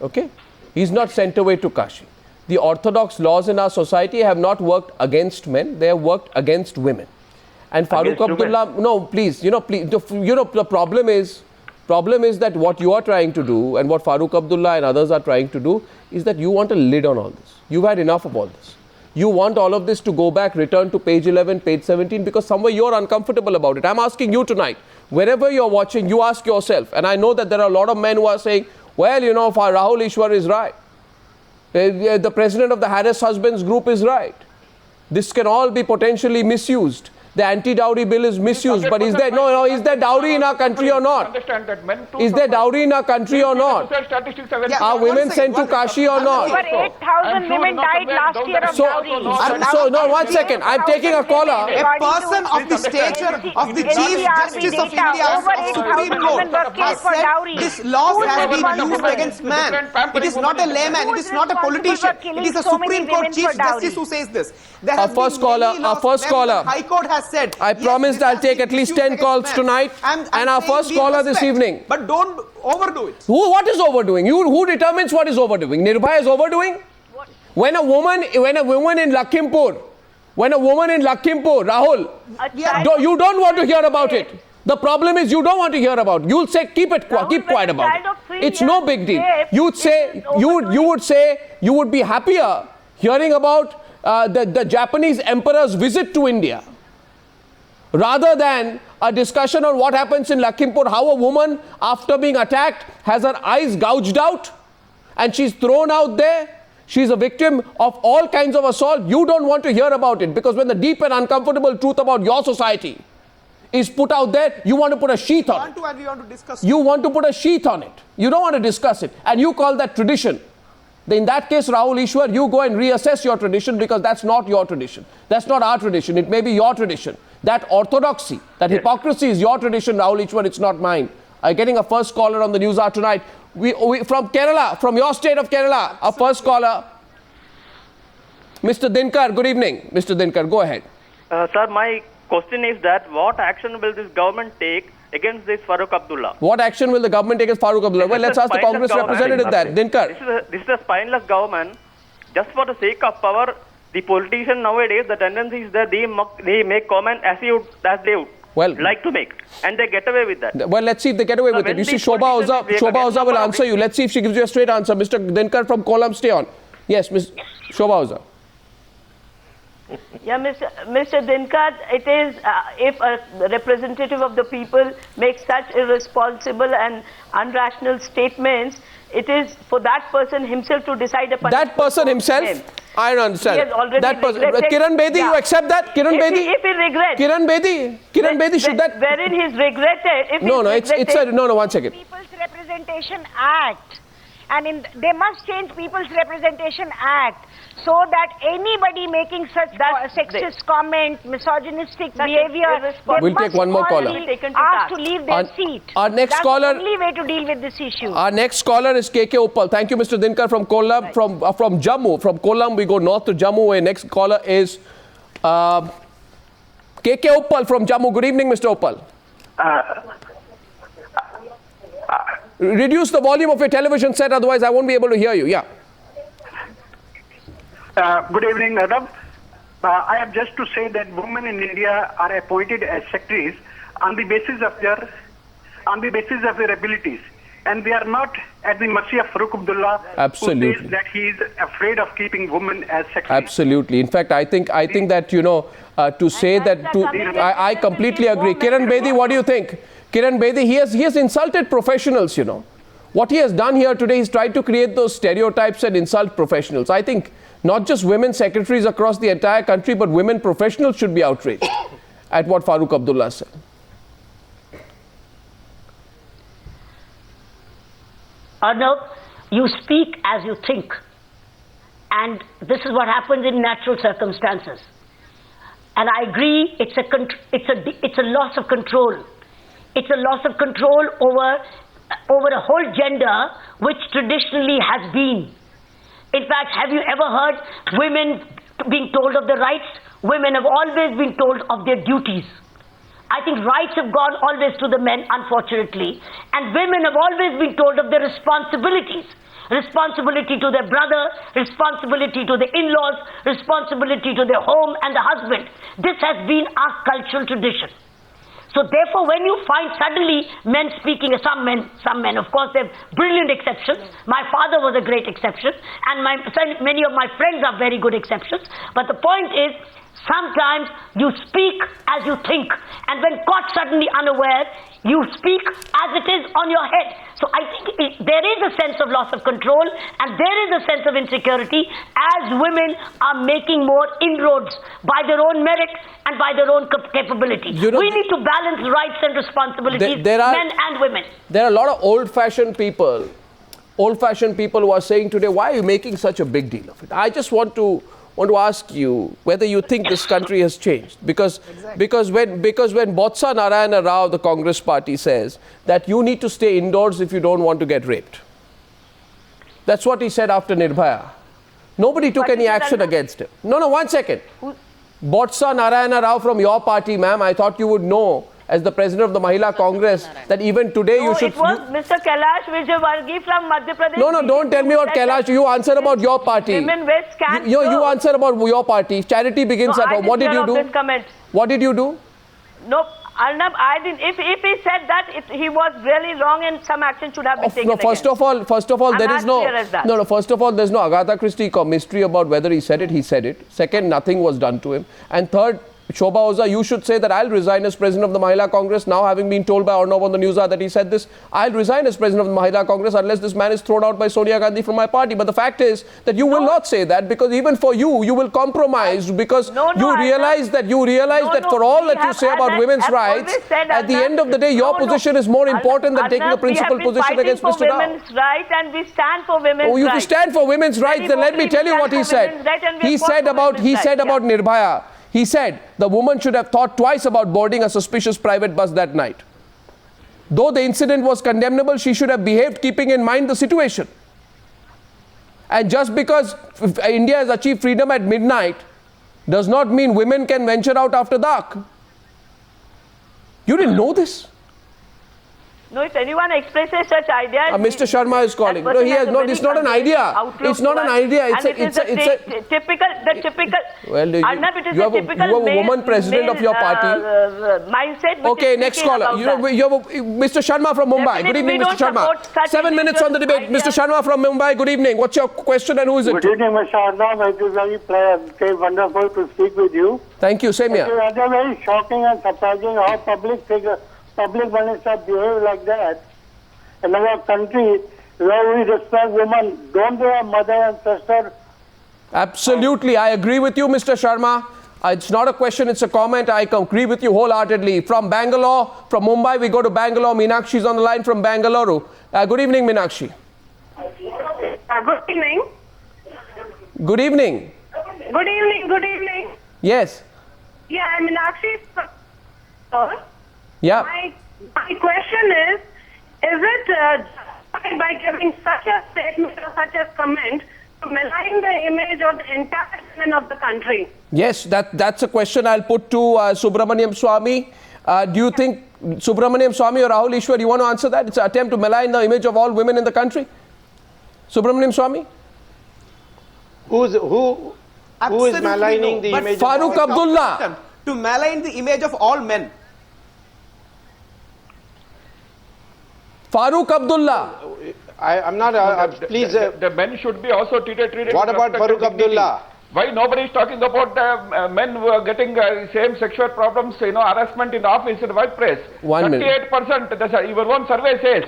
Okay? He's not sent away to Kashi. The orthodox laws in our society have not worked against men, they have worked against women. And Farooq Abdullah, no, please, please, the problem is that what you are trying to do and what Farooq Abdullah and others are trying to do is that you want a lid on all this. You've had enough of all this. You want all of this to go back, return to page 11, page 17, because somewhere you're uncomfortable about it. I'm asking you tonight, wherever you're watching, you ask yourself, and I know that there are a lot of men who are saying, well, Rahul Eashwer is right. The president of the Harassed Husbands group is right. This can all be potentially misused. The anti-dowry bill is misused, but is there is there dowry in our country or not? Is there dowry in our country or not? Are women sent to Kashi or not? Over 8,000 women died last year of dowry. So, no, 1 second. I'm taking a caller. A person of the stature of the Chief Justice of India, Supreme Court, has said this law has been used against man. It is not a layman. It is not a politician. It is a Supreme Court Chief Justice who says this. Our first caller. High Court has said. I promised I'll take at least 10 calls tonight. And our first caller this evening. But don't overdo it. What is overdoing? Who determines what is overdoing? Nirbhaya is overdoing? When a woman in Lakhimpur, Rahul, you don't want to hear about it. The problem is you don't want to hear about it. You'll say keep quiet about it. It's no big deal. You would be happier hearing about the Japanese emperor's visit to India rather than a discussion on what happens in Lakhimpur, how a woman after being attacked has her eyes gouged out and she's thrown out there. She's a victim of all kinds of assault. You don't want to hear about it because when the deep and uncomfortable truth about your society is put out there, you want to put a sheath on it. You want to put a sheath on it. You don't want to discuss it. And you call that tradition. In that case, Rahul Eashwer, you go and reassess your tradition because that's not your tradition. That's not our tradition. It may be your tradition. That orthodoxy, that hypocrisy is your tradition, Rahul Eashwer. It's not mine. I'm getting a first caller on the Newshour tonight. We from Kerala, from your state of Kerala, a first caller. Mr. Dinkar, good evening. Mr. Dinkar, go ahead. Sir, my question is that what action will this government take against this Farooq Abdullah? What action will the government take against Farooq Abdullah? Well, let's ask the Congress representative that. Dinkar. This is a spineless government. Just for the sake of power, the politician nowadays, the tendency is that they make comment as they would like to make. And they get away with that. Well, let's see if they get away with it. You see, Shobha Oza will answer you. Let's see if she gives you a straight answer. Mr. Dinkar from Kollam, stay on. Yes, Ms. Shobha Oza. Yeah, Mr. Dinkar, it is if a representative of the people makes such irresponsible and unrational statements, it is for that person himself to decide upon. That person himself? I don't understand. That person. Kiran Bedi, you accept that? Kiran Bedi? If he regrets. Kiran Bedi, should that? Wherein he's regretted. No, 1 second. People's Representation Act. And they must change People's Representation Act so that anybody making such sexist comment, misogynistic behavior, we'll take one more caller. Asked to leave their seat. Our next That's caller. the only way to deal with this issue. Our next caller is KK Uppal. Thank you, Mr. Dinkar from Kollam, from Jammu. From Kollam, we go north to Jammu. Our next caller is KK Uppal from Jammu. Good evening, Mr. Uppal. Reduce the volume of your television set, otherwise I won't be able to hear you. Yeah. Good evening, Arnab. I have just to say that women in India are appointed as secretaries on the basis of their abilities, and they are not at the mercy of Farooq Abdullah. Absolutely. Who says that he is afraid of keeping women as secretaries. Absolutely. In fact, I think that to say that I completely agree. Kiran Bedi, what do you think? Kiran Bedi, he has insulted professionals, What he has done here today is tried to create those stereotypes and insult professionals. I think not just women secretaries across the entire country, but women professionals should be outraged at what Farooq Abdullah said. Arnab, you speak as you think. And this is what happens in natural circumstances. And I agree, it's a loss of control. It's a loss of control over a whole gender which traditionally has been. In fact, have you ever heard women being told of their rights? Women have always been told of their duties. I think rights have gone always to the men, unfortunately, and women have always been told of their responsibilities. Responsibility to their brother, responsibility to the in-laws, responsibility to their home and the husband. This has been our cultural tradition. So therefore, when you find suddenly men speaking, some men, of course, they're brilliant exceptions. My father was a great exception, and many of my friends are very good exceptions. But the point is, sometimes you speak as you think, and when caught suddenly unaware, you speak as it is on your head. So I think there is a sense of loss of control, and there is a sense of insecurity as women are making more inroads by their own merit and by their own capability. We need to balance rights and responsibilities, men and women. There are a lot of old-fashioned people who are saying today, why are you making such a big deal of it? I just want to ask you whether you think this country has changed. Because when Botsa Narayana Rao, the Congress party, says that you need to stay indoors if you don't want to get raped. That's what he said after Nirbhaya. Nobody took any action against him. No, 1 second. Botsa Narayana Rao from your party, ma'am, I thought you would know, as the president of the Mahila Congress, that even today you should... it was Mr. Kailash Vijayvargi from Madhya Pradesh. No, don't tell me about Kailash. You answer about your party. Women wear scant. You answer about your party. Charity begins at home. What did you do? What did you do? No, Arnab, I didn't. If he said that, he was really wrong and some action should have been taken. No, first of all, there is no... First of all, there's no Agatha Christie mystery about whether he said it. He said it. Second, nothing was done to him. And third, Shobha Oza, you should say that I'll resign as president of the Mahila Congress. Now, having been told by Arnab on the Newshour that he said this, I'll resign as president of the Mahila Congress unless this man is thrown out by Sonia Gandhi from my party. But the fact is that you will not say that, because even for you will compromise, because you realize that for all that you say about women's rights, at the end of the day, your position is more important than taking a principled position against Mr. Rao. Women's rights, and we stand for women's rights. Oh, you stand for women's rights, then let me tell you what he said. He said about Nirbhaya. He said the woman should have thought twice about boarding a suspicious private bus that night. Though the incident was condemnable, she should have behaved keeping in mind the situation. And just because India has achieved freedom at midnight does not mean women can venture out after dark. You didn't know this? No, if anyone expresses such ideas... Mr. Sharma is calling. No, he has not. It's not an idea. It's not an idea. It's a typical... Well, you have a woman president of your party. Mindset. Okay, next caller. You have Mr. Sharma from Mumbai. Good evening, Mr. Sharma. 7 minutes on the debate. Mr. Sharma from Mumbai. Good evening. What's your question and who is it? Good evening, Mr. Arnab. It is very wonderful to speak with you. Thank you. Same here. It is very shocking and surprising how public ministers behave like that in our country where we respect women. Don't they have mother and sister? Absolutely, I agree with you, Mr. Sharma. It's not a question, it's a comment. I agree with you wholeheartedly. From Bangalore, from Mumbai, we go to Bangalore. Meenakshi is on the line from Bangalore. Good evening, Meenakshi. Good evening. Good evening. Good evening. Good evening. Yes. Yeah, I'm Meenakshi. Yeah. My question is it by giving such a statement or such a comment to malign the image of the entire women of the country? Yes, that's a question I'll put to Subramanian Swamy. Do you think Subramanian Swamy or Rahul Eashwer, you want to answer that? It's an attempt to malign the image of all women in the country? Subramanian Swamy? Who is maligning the image Farooq Abdullah. To malign the image of all men. Farooq Abdullah. I'm not, please. The men should be also treated. What about Farooq Abdullah? Why nobody is talking about men who are getting same sexual problems, harassment in the office, in the workplace? 1 minute. 38%, your own survey says.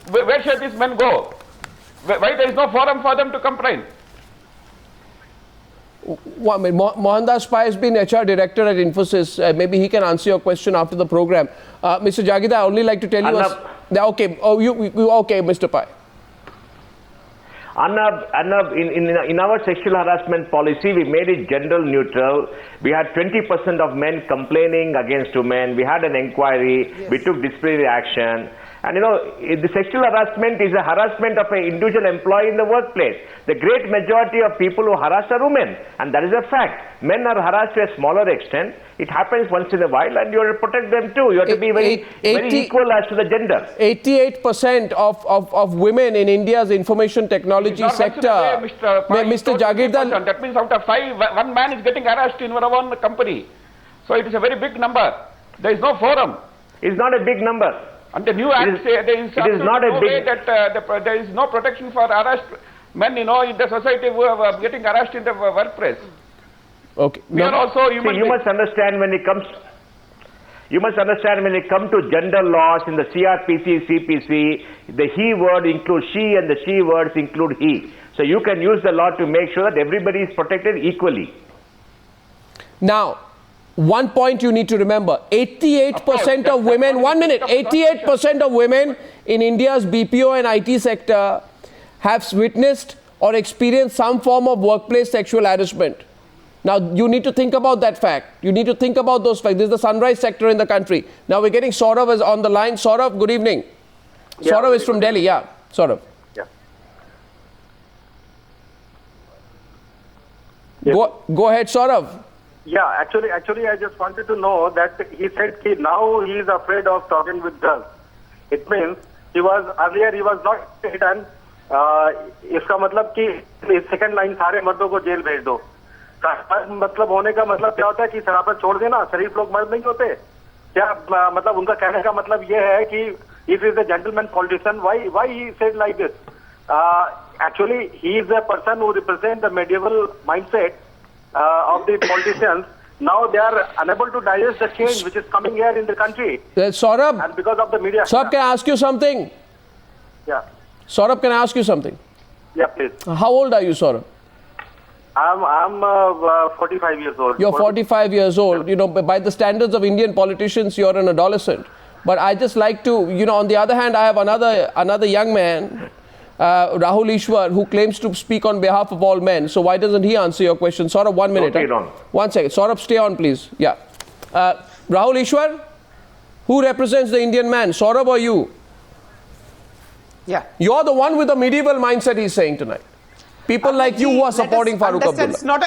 Where shall these men go? Why there is no forum for them to complain? Mohandas has been HR director at Infosys. Maybe he can answer your question after the program. Mr. Jagirdar, I only like to tell you... Okay, okay, Mr. Pai. Arnab, in our sexual harassment policy, we made it gender neutral. We had 20% of men complaining against women. We had an inquiry. Yes. We took disciplinary action. And the sexual harassment is a harassment of an individual employee in the workplace. The great majority of people who harass are women, and that is a fact. Men are harassed to a smaller extent. It happens once in a while, and you have to protect them too. You have to be very equal as to the gender. 88% of women in India's information technology sector. Mr. Jagirdar. That means out of 5, 1 man is getting harassed in our own company. So it is a very big number. There is no forum. It's not a big number. And the new act says there is not a big that there is no protection for harassed men, in the society who are getting harassed in the workplace. Okay. We are also human beings. You must understand when it comes to gender laws in the CRPC, CPC, the he word includes she and the she words include he. So you can use the law to make sure that everybody is protected equally. Now, one point you need to remember, 88% of women, 88% of women in India's BPO and IT sector have witnessed or experienced some form of workplace sexual harassment. Now, you need to think about that fact. You need to think about those facts. This is the sunrise sector in the country. Now, we're getting Saurav on the line. Saurav, good evening. Yeah, Saurav is from Delhi. Yeah, Saurav. Yeah. Go ahead, Saurav. Yeah, actually, I just wanted to know that he said now he is afraid of talking with girls. It means earlier he was not afraid, and इसका मतलब कि second line सारे मर्दों को jail भेज दो. मतलब होने का मतलब क्या होता है कि शराफत छोड़ देना, शरीफ लोग मर्द नहीं होते क्या? मतलब उनका कहने का मतलब ये है कि if he is a gentleman politician, why he said like this? Actually, he is a person who represents the medieval mindset of the politicians. Now they are unable to digest the change which is coming here in the country. Saurabh, and because of the media. Saurabh, can I ask you something? Yeah. Saurabh, can I ask you something? Yeah, please. How old are you, Saurabh? I'm 45 years old. You're 45 years old. By the standards of Indian politicians, you're an adolescent. But I just like to, on the other hand, I have another young man, Rahul Eashwer, who claims to speak on behalf of all men. So why doesn't he answer your question? Saurabh, 1 minute. Okay, on. 1 second. Saurabh, stay on, please. Yeah. Rahul Eashwer, who represents the Indian man, Saurabh or you? Yeah. You're the one with the medieval mindset, he's saying tonight. People like you who are supporting Farooq Abdullah.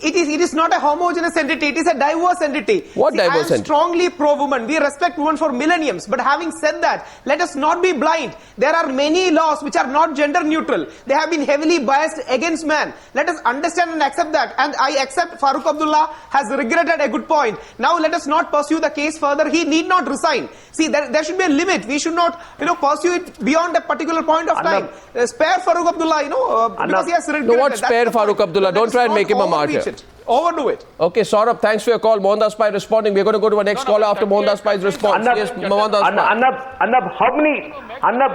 It is not a homogeneous entity, it is a diverse entity. What diverse entity? I am strongly pro-woman. We respect women for millenniums. But having said that, let us not be blind. There are many laws which are not gender neutral. They have been heavily biased against man. Let us understand and accept that. And I accept Farooq Abdullah has regretted a good point. Now let us not pursue the case further. He need not resign. See, there should be a limit. We should not, pursue it beyond a particular point of time. Spare Farooq Abdullah, because he has regretted. No, what spare Farooq Abdullah? Don't try and make him a martyr. Overdo it. Okay, Saurabh, thanks for your call. Mohandas Pai responding. We're going to go to our next caller after Mohandas Pai's response. Yes, Mohandas Pai. Arnab,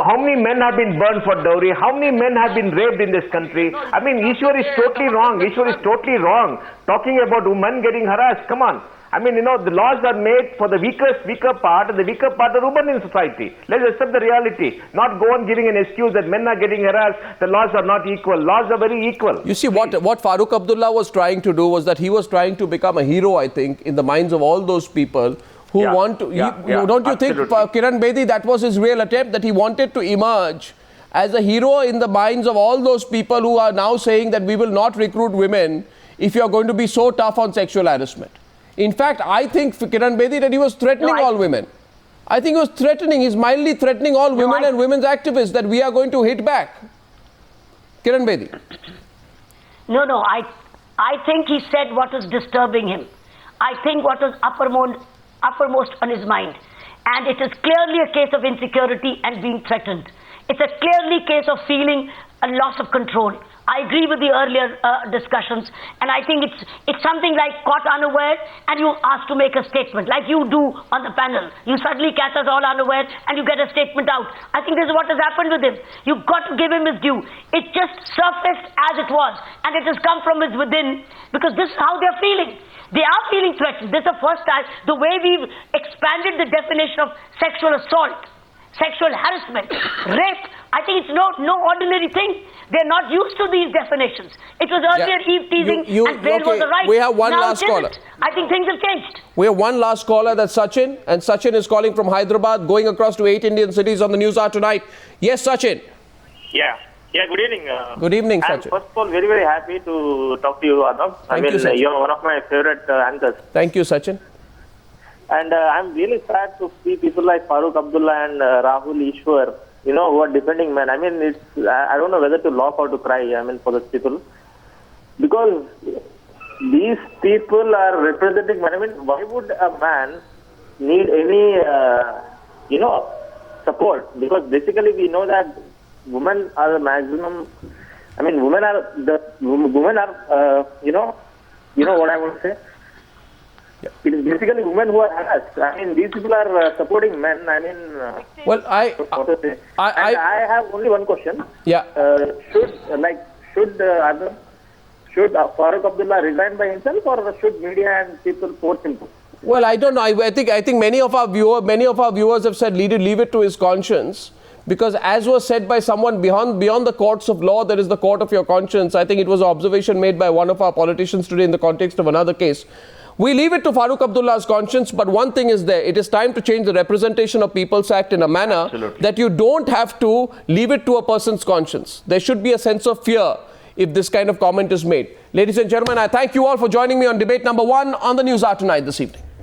how many men have been burned for dowry? How many men have been raped in this country? I mean, Eashwer is totally wrong. Eashwer is totally wrong. Talking about women getting harassed. Come on. I mean, the laws are made for the weaker part, and the weaker part are women in society. Let's accept the reality. Not go on giving an excuse that men are getting harassed, the laws are not equal. Laws are very equal. You see, what Farooq Abdullah was trying to do was that he was trying to become a hero, I think, in the minds of all those people who want to... don't you think, Kiran Bedi, that was his real attempt, that he wanted to emerge as a hero in the minds of all those people who are now saying that we will not recruit women if you are going to be so tough on sexual harassment. In fact, I think, Kiran Bedi, that he was threatening all women. I think he was threatening, he's mildly threatening all women and women's activists that we are going to hit back. Kiran Bedi. No, I think he said what was disturbing him. I think what was uppermost on his mind. And it is clearly a case of insecurity and being threatened. It's a clearly case of feeling a loss of control. I agree with the earlier discussions, and I think it's something like caught unaware and you asked to make a statement, like you do on the panel. You suddenly catch us all unaware and you get a statement out. I think this is what has happened with him. You've got to give him his due. It just surfaced as it was, and it has come from his within, because this is how they're feeling. They are feeling threatened. This is the first time, the way we've expanded the definition of sexual assault. sexual harassment, rape. I think it's no ordinary thing. They're not used to these definitions. It was earlier eve teasing and bail was a right. We have one now last caller. I think things have changed. We have one last caller, that's Sachin, and Sachin is calling from Hyderabad, going across to 8 Indian cities on the Newshour tonight. Yes, Sachin. Yeah, good evening. Good evening, I'm Sachin. first of all very, very happy to talk to you, Arnab. Thank you, Sachin. You're one of my favorite anchors. Thank you, Sachin. And I'm really sad to see people like Farooq Abdullah and Rahul Eashwer, who are defending men. I mean, I don't know whether to laugh or to cry, for those people. Because these people are representing men. I mean, why would a man need any, support? Because basically we know that women are the maximum. I mean, women are, you know what I want to say? Yeah. It is basically women who are harassed. I mean, these people are supporting men. I mean, well, I have only one question. Yeah. Should Farooq Abdullah resign by himself, or should media and people force him to? Well, I don't know. I think many of our viewers have said leave it to his conscience, because as was said by someone beyond the courts of law, there is the court of your conscience. I think it was an observation made by one of our politicians today in the context of another case. We leave it to Farooq Abdullah's conscience, but one thing is there. It is time to change the Representation of People's Act in a manner that you don't have to leave it to a person's conscience. There should be a sense of fear if this kind of comment is made. Ladies and gentlemen, I thank you all for joining me on debate number 1 on the Newshour tonight this evening.